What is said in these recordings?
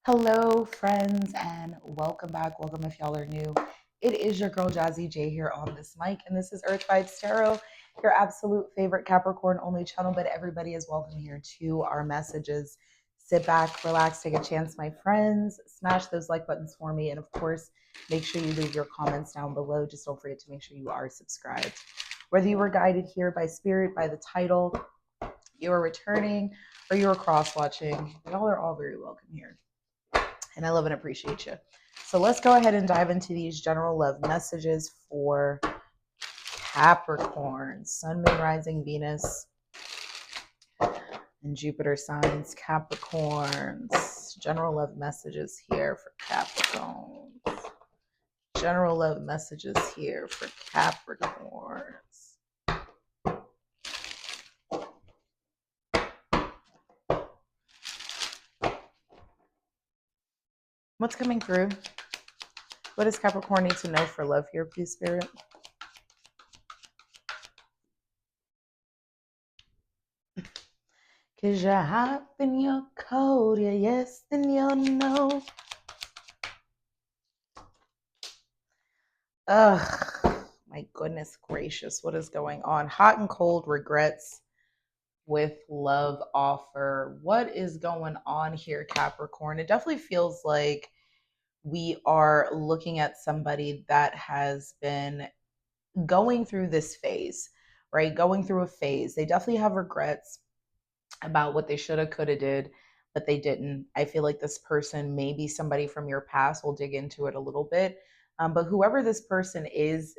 Hello, friends, and welcome back. Welcome if y'all are new. It is your girl Jazzy J here on this mic, and this is Earth Vibes Tarot, your absolute favorite Capricorn only channel. But everybody is welcome here to our messages. Sit back, relax, take a chance, my friends. Smash those like buttons for me, and of course, make sure you leave your comments down below. Just don't forget to make sure you are subscribed. Whether you were guided here by spirit, by the title, you are returning, or you are cross watching, y'all are all very welcome here and I love and appreciate you. So let's go ahead and dive into these general love messages for Capricorn, Sun, Moon, Rising, Venus, and Jupiter signs. Capricorns, general love messages here for Capricorns. General love messages here for Capricorns. What's coming through? What does Capricorn need to know for love here, please, Spirit? Cause you're hot and you're cold, you're yes and you're no. Ugh, my goodness gracious, what is going on? Hot and cold regrets with love offer. What is going on here, Capricorn? It definitely feels like we are looking at somebody that has been going through this phase, right? Going through a phase. They definitely have regrets about what they should have, could have did, but they didn't. I feel like this person may be somebody from your past. We'll dig into it a little bit. But whoever this person is,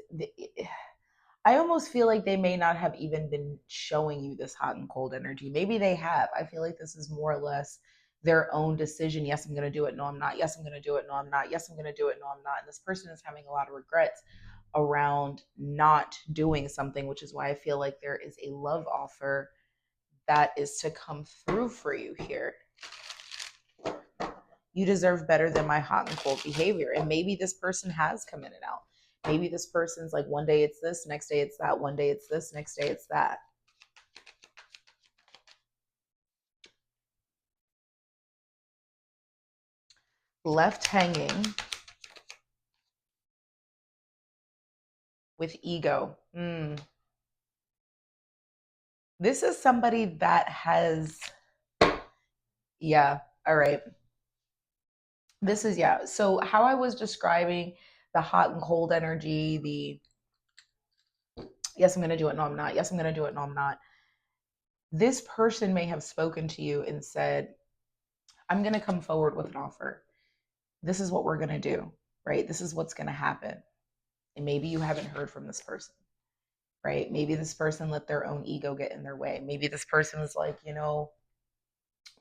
I almost feel like they may not have even been showing you this hot and cold energy. Maybe they have. I feel like this is more or less their own decision. Yes, I'm going to do it. No, I'm not. Yes, I'm going to do it. No, I'm not. Yes, I'm going to do it. No, I'm not. And this person is having a lot of regrets around not doing something, which is why I feel like there is a love offer that is to come through for you here. You deserve better than my hot and cold behavior. And maybe this person has come in and out. Maybe this person's like, one day it's this, next day it's that, one day it's this, next day it's that. Left hanging with ego. This is somebody that has, yeah, all right. This is, yeah. So, how I was describing the hot and cold energy, the yes, I'm going to do it, no, I'm not. Yes, I'm going to do it, no, I'm not. This person may have spoken to you and said, I'm going to come forward with an offer. This is what we're going to do, right? This is what's going to happen. And maybe you haven't heard from this person, right? Maybe this person let their own ego get in their way. Maybe this person was like,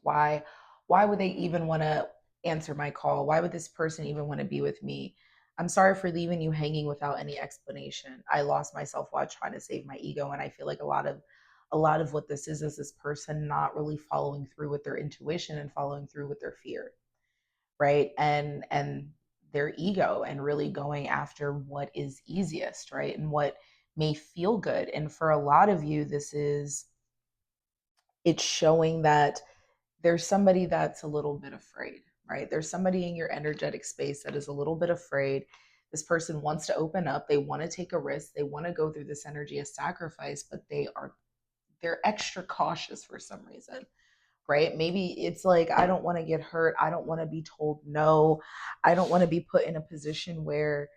why would they even want to answer my call? Why would this person even want to be with me? I'm sorry for leaving you hanging without any explanation. I lost myself while trying to save my ego, and I feel like a lot of what this is this person not really following through with their intuition and following through with their fear, right? And their ego, and really going after what is easiest, right? And what may feel good. And for a lot of you, it's showing that there's somebody that's a little bit afraid, right? There's somebody in your energetic space that is a little bit afraid. This person wants to open up, they want to take a risk, they want to go through this energy of sacrifice, but they're extra cautious for some reason, right? Maybe it's like, I don't want to get hurt, I don't want to be told no, I don't want to be put in a position where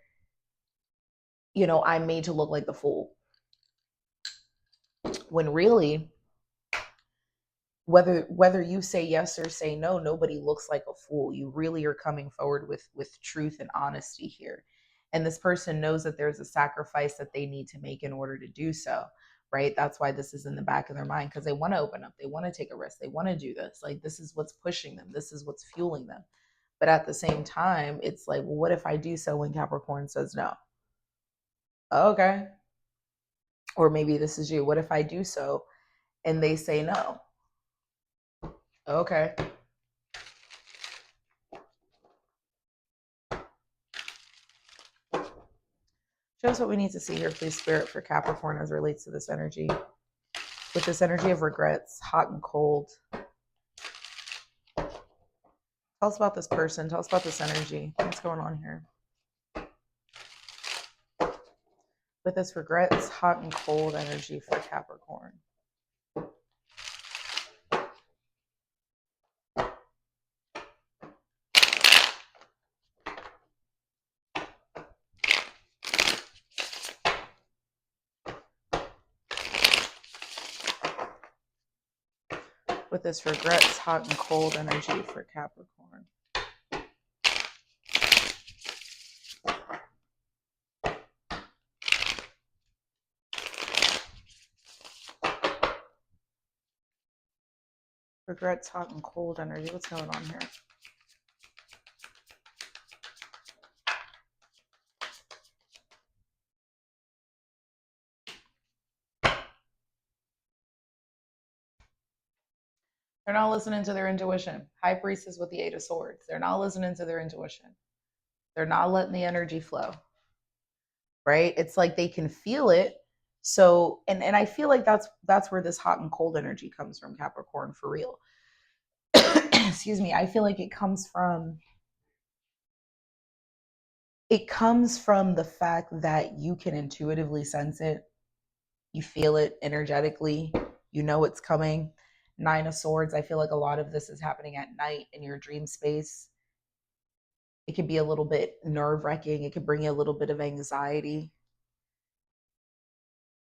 I'm made to look like the fool, when really, whether you say yes or say no, nobody looks like a fool. You really are coming forward with truth and honesty here. And this person knows that there's a sacrifice that they need to make in order to do so, right? That's why this is in the back of their mind, because they want to open up, they want to take a risk, they want to do this. Like, this is what's pushing them, this is what's fueling them. But at the same time, it's like, well, what if I do so when Capricorn says no? Okay. Or maybe this is you. What if I do so and they say no? Okay. Show us what we need to see here, please, Spirit, for Capricorn as it relates to this energy. With this energy of regrets, hot and cold. Tell us about this person. Tell us about this energy. What's going on here? With this regrets, hot and cold energy for Capricorn. With this regrets, hot and cold energy for Capricorn. Regrets, hot and cold energy. What's going on here? They're not listening to their intuition. High Priestess with the Eight of Swords. They're not listening to their intuition. They're not letting the energy flow. Right? It's like they can feel it. So, and I feel like that's where this hot and cold energy comes from, Capricorn, for real. Excuse me. I feel like it comes from the fact that you can intuitively sense it. You feel it energetically. You know it's coming. Nine of Swords. I feel like a lot of this is happening at night in your dream space. It could be a little bit nerve-wracking. It could bring you a little bit of anxiety.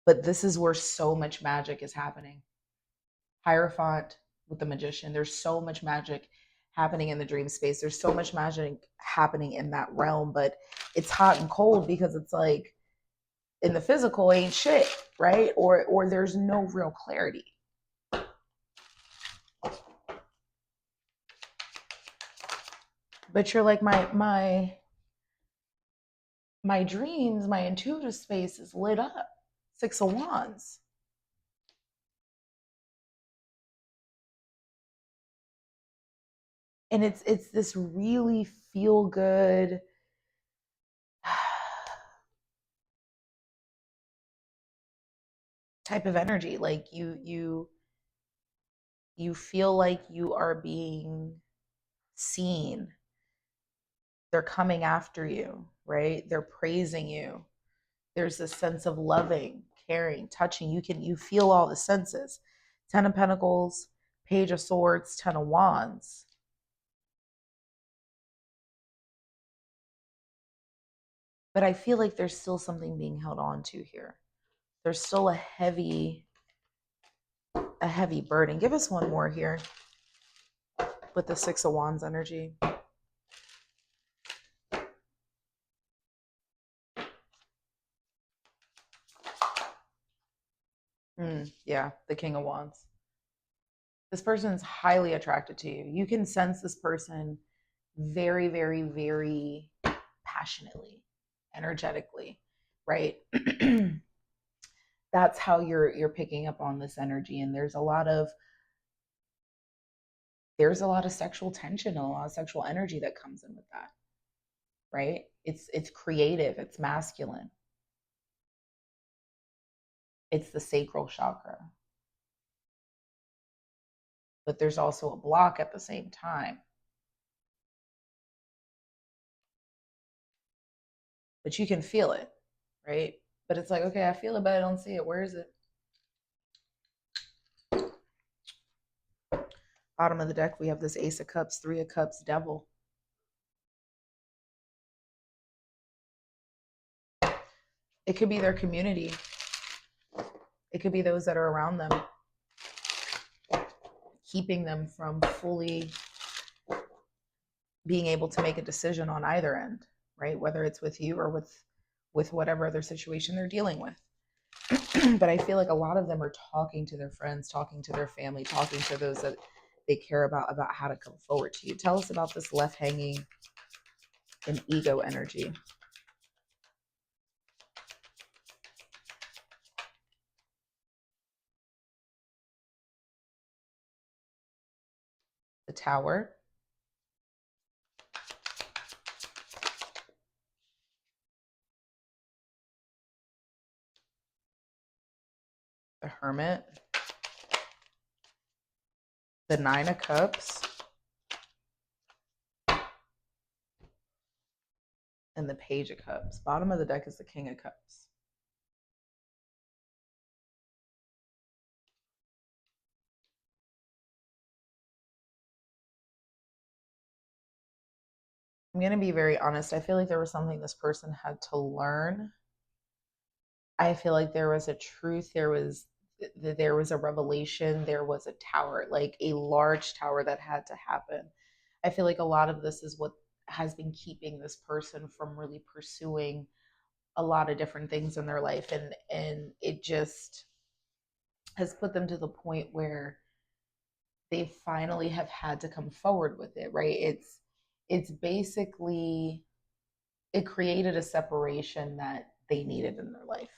But this is where so much magic is happening. Hierophant with the Magician. There's so much magic happening in the dream space. There's so much magic happening in that realm, but it's hot and cold because it's like in the physical ain't shit, right? Or there's no real clarity. But you're like, my dreams, my intuitive space is lit up. Six of Wands. And it's this really feel good type of energy. Like you feel like you are being seen. They're coming after you, right? They're praising you. There's this sense of loving, caring, touching. You feel all the senses. 10 of Pentacles, Page of Swords, 10 of Wands. But I feel like there's still something being held on to here. There's still a heavy burden. Give us one more here with the Six of Wands energy. Yeah, the King of Wands. This person is highly attracted to you. You can sense this person very, very, very passionately, energetically, right? That's how you're picking up on this energy. And there's a lot of sexual tension and a lot of sexual energy that comes in with that, right? It's creative, it's masculine. It's the sacral chakra. But there's also a block at the same time. But you can feel it, right? But it's like, okay, I feel it, but I don't see it. Where is it? Bottom of the deck, we have this Ace of Cups, Three of Cups, Devil. It could be their community. It could be those that are around them, keeping them from fully being able to make a decision on either end, right? Whether it's with you or with whatever other situation they're dealing with. But I feel like a lot of them are talking to their friends, talking to their family, talking to those that they care about how to come forward to you. Tell us about this left hanging and ego energy. The Tower. The Hermit. The Nine of Cups. and the Page of Cups. Bottom of the deck is the King of Cups. I'm going to be very honest. I feel like there was something this person had to learn. I feel like there was a truth, there was a revelation, there was a tower, like a large tower that had to happen. I feel like a lot of this is what has been keeping this person from really pursuing a lot of different things in their life, and it just has put them to the point where they finally have had to come forward with it, right? It's basically, it created a separation that they needed in their life,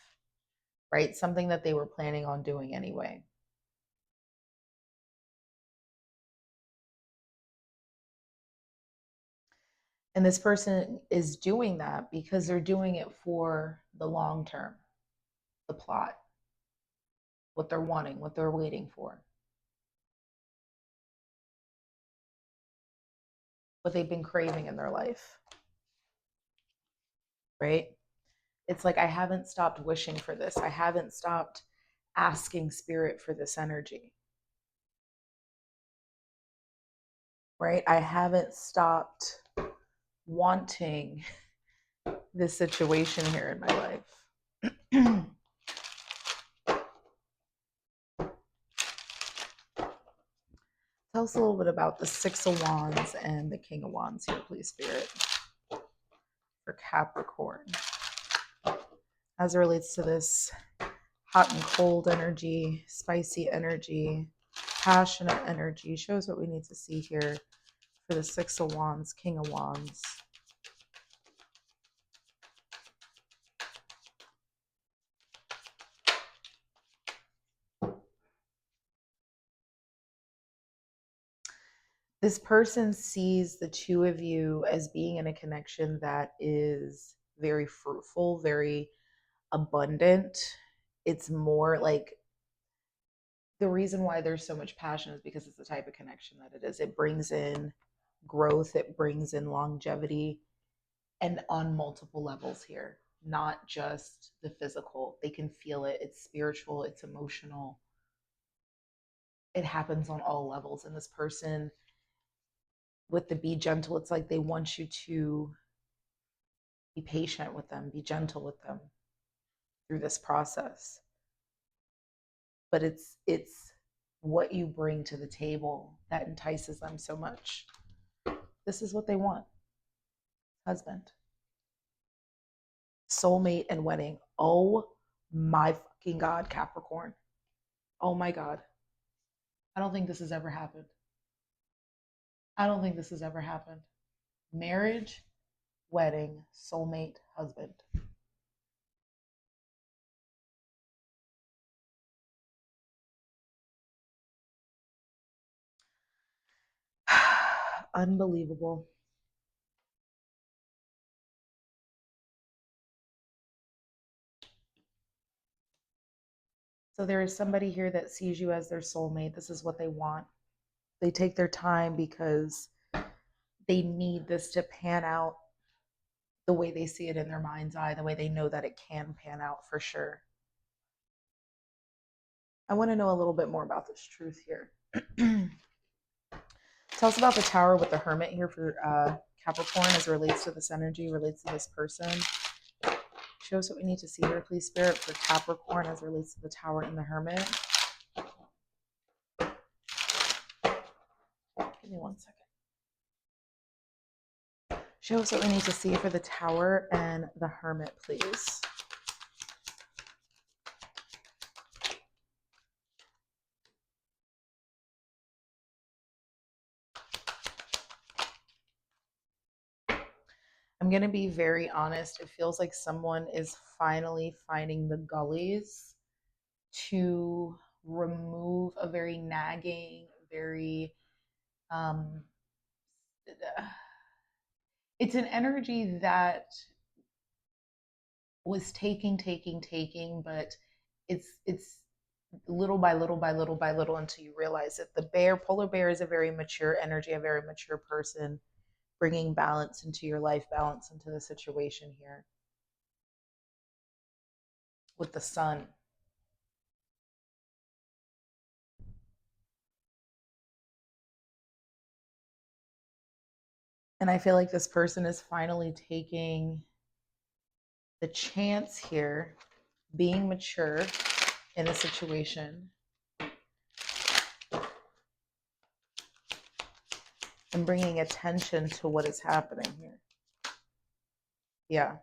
right? Something that they were planning on doing anyway. And this person is doing that because they're doing it for the long term, the plot, what they're wanting, what they're waiting for, what they've been craving in their life, right? It's like, I haven't stopped wishing for this. I haven't stopped asking spirit for this energy, right? I haven't stopped wanting this situation here in my life. Tell us a little bit about the Six of Wands and the King of Wands here, please, Spirit, for Capricorn, as it relates to this hot and cold energy, spicy energy, passionate energy. Show us what we need to see here for the Six of Wands, King of Wands. This person sees the two of you as being in a connection that is very fruitful, very abundant. It's more like, the reason why there's so much passion is because it's the type of connection that it is. It brings in growth, it brings in longevity, and on multiple levels here, not just the physical. They can feel it. It's spiritual, it's emotional. It happens on all levels. And this person, with the be gentle, it's like they want you to be patient with them, be gentle with them through this process. But it's what you bring to the table that entices them so much. This is what they want. Husband, soulmate, and wedding. Oh my fucking God, Capricorn. Oh my God. I don't think this has ever happened. I don't think this has ever happened. Marriage, wedding, soulmate, husband. Unbelievable. So there is somebody here that sees you as their soulmate. This is what they want. They take their time because they need this to pan out the way they see it in their mind's eye, the way they know that it can pan out for sure. I want to know a little bit more about this truth here. Tell us about the Tower with the Hermit here for Capricorn as it relates to this energy, relates to this person. Show us what we need to see here, please, Spirit, for Capricorn as it relates to the Tower and the Hermit. Give me 1 second. Show us what we need to see for the Tower and the Hermit, please. I'm going to be very honest. It feels like someone is finally finding the gullies to remove a very nagging, very, um, it's an energy that was taking, but it's little by little by little by little until you realize that the bear, polar bear, is a very mature energy, a very mature person. bringing balance into your life, balance into the situation here with the sun. And I feel like this person is finally taking the chance here, being mature in a situation, and bringing attention to what is happening here. Yeah.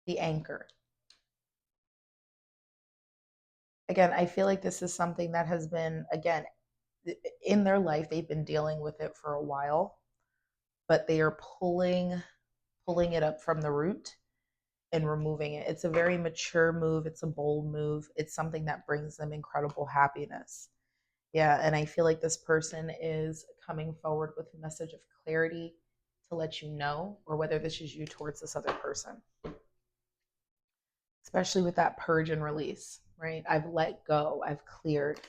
The anchor. Again, I feel like this is something that has been, again, in their life, they've been dealing with it for a while, but they are pulling it up from the root and removing it. It's a very mature move. It's a bold move. It's something that brings them incredible happiness. Yeah, and I feel like this person is coming forward with a message of clarity to let you know, or whether this is you towards this other person. Especially with that purge and release, right? I've let go, I've cleared.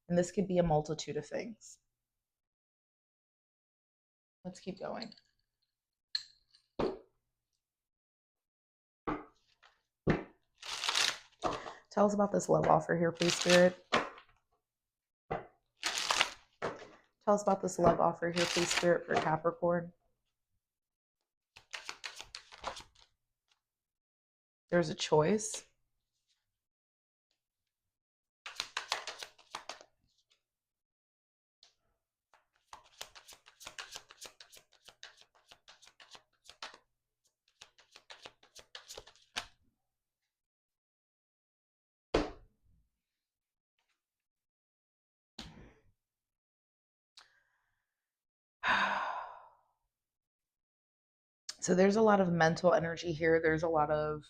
And this could be a multitude of things. Let's keep going. Tell us about this love offer here, please, Spirit. Tell us about this love offer here, please, Spirit, for Capricorn. There's a choice. So there's a lot of mental energy here. There's a lot of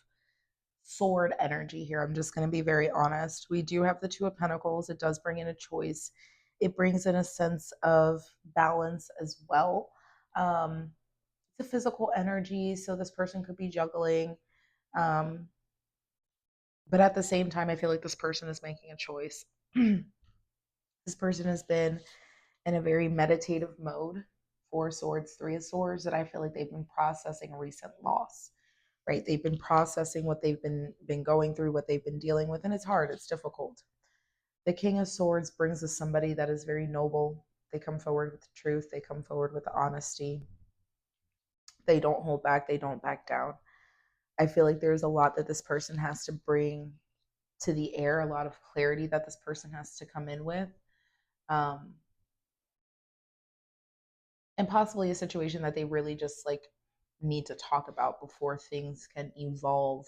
sword energy here. I'm just going to be very honest. We do have the Two of Pentacles. It does bring in a choice. It brings in a sense of balance as well. It's a physical energy, so this person could be juggling. But at the same time, I feel like this person is making a choice. This person has been in a very meditative mode. Four of Swords, Three of Swords, that I feel like they've been processing a recent loss, right? They've been processing what they've been going through, what they've been dealing with, and it's hard, it's difficult. The King of Swords brings us somebody that is very noble. They come forward with the truth. They come forward with the honesty. They don't hold back. They don't back down. I feel like there's a lot that this person has to bring to the air, a lot of clarity that this person has to come in with. And possibly a situation that they really just like need to talk about before things can evolve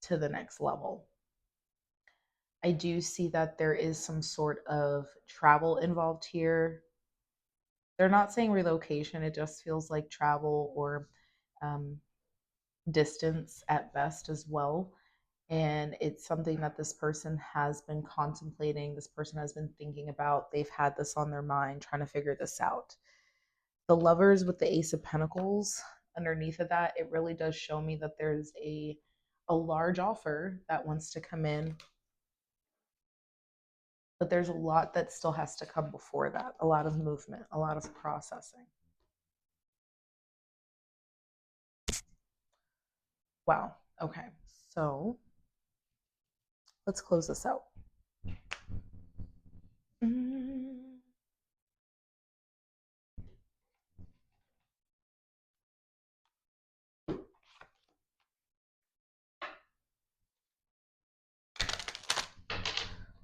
to the next level. I do see that there is some sort of travel involved here. They're not saying relocation, it just feels like travel or um, distance at best as well. And it's something that this person has been contemplating, this person has been thinking about. They've had this on their mind, trying to figure this out. The Lovers with the Ace of Pentacles, underneath of that, it really does show me that there's a large offer that wants to come in, but there's a lot that still has to come before that. A lot of movement, a lot of processing. Wow. Okay. So let's close this out.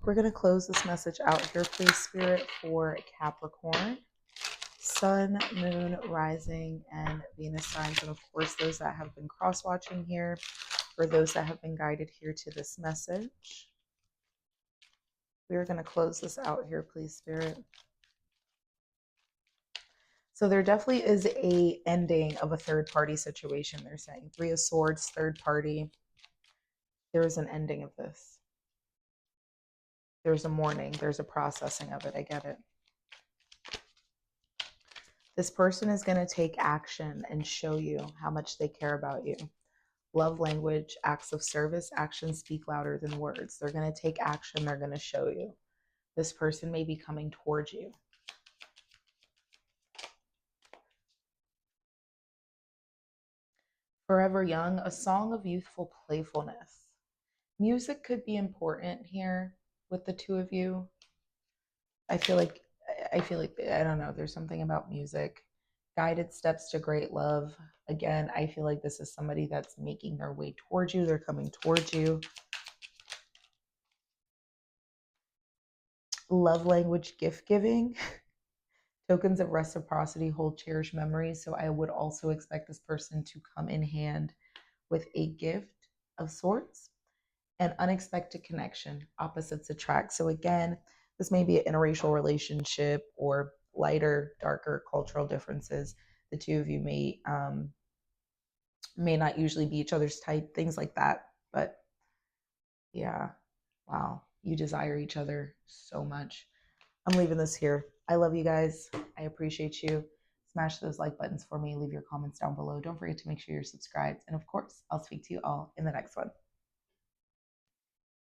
We're going to close this message out here, please, Spirit, for Capricorn. Sun, Moon, Rising, and Venus signs. And of course, those that have been cross-watching here, or those that have been guided here to this message. We are going to close this out here, please, Spirit. So there definitely is a ending of a third-party situation, they're saying. Three of Swords, third party. There is an ending of this. There's a mourning. There's a processing of it. I get it. This person is going to take action and show you how much they care about you. Love language, acts of service, actions speak louder than words. They're going to take action. They're going to show you. This person may be coming towards you. Forever young, a song of youthful playfulness. Music could be important here with the two of you. I feel like I don't know, there's something about music. Guided steps to great love. Again, I feel like this is somebody that's making their way towards you. They're coming towards you. Love language, gift giving. Tokens of reciprocity hold cherished memories. So I would also expect this person to come in hand with a gift of sorts. An unexpected connection, opposites attract. So again, this may be an interracial relationship or lighter, darker cultural differences. The two of you may not usually be each other's type, things like that. But yeah, wow, you desire each other so much. I'm leaving this here. I love you guys. I appreciate you. Smash those like buttons for me. Leave your comments down below. Don't forget to make sure you're subscribed. And of course, I'll speak to you all in the next one.